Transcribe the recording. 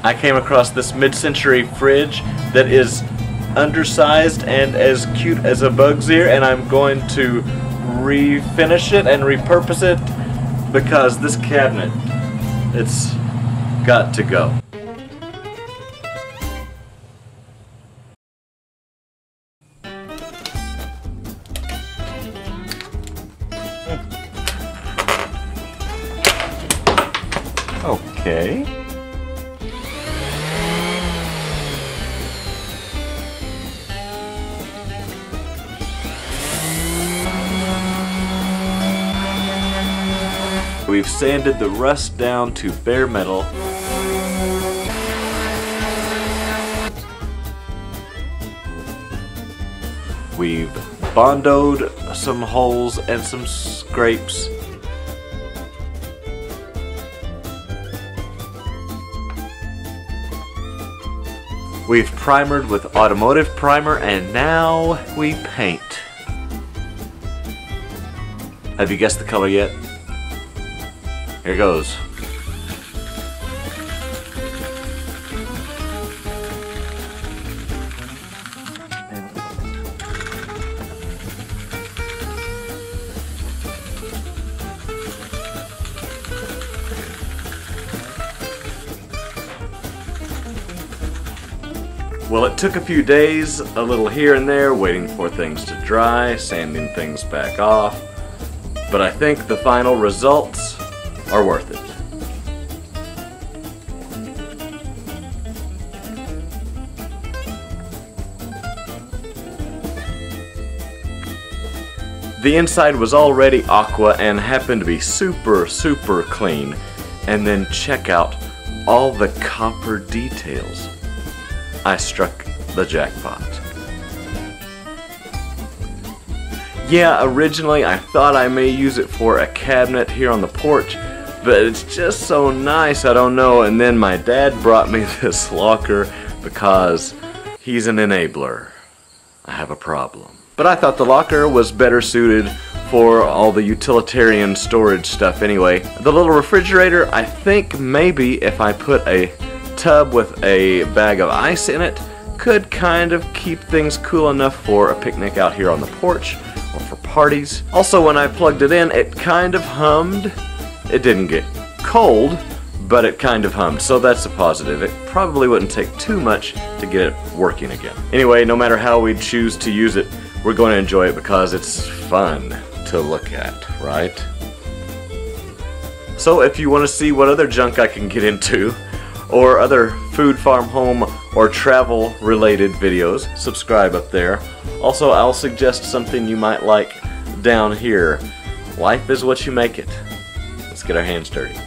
I came across this mid-century fridge that is undersized and as cute as a bug's ear, and I'm going to refinish it and repurpose it because this cabinet, it's got to go. Okay. We've sanded the rust down to bare metal. We've bondoed some holes and some scrapes. We've primered with automotive primer, and now we paint. Have you guessed the color yet? Here goes. Well, it took a few days, a little here and there, waiting for things to dry, sanding things back off, but I think the final results are worth it. The inside was already aqua and happened to be super clean, and then check out all the copper details. I struck the jackpot. Yeah, originally I thought I may use it for a cabinet here on the porch, but it's just so nice, I don't know. And then my dad brought me this locker because he's an enabler. I have a problem. But I thought the locker was better suited for all the utilitarian storage stuff anyway. The little refrigerator, I think maybe if I put a tub with a bag of ice in it, could kind of keep things cool enough for a picnic out here on the porch or for parties. Also, when I plugged it in, it kind of hummed. It didn't get cold, but it kind of hummed, so that's a positive. It probably wouldn't take too much to get it working again. Anyway, no matter how we choose to use it, we're going to enjoy it because it's fun to look at, right? So if you want to see what other junk I can get into, or other food, farm, home, or travel related videos, subscribe up there. Also, I'll suggest something you might like down here. Life is what you make it. Let's get our hands dirty.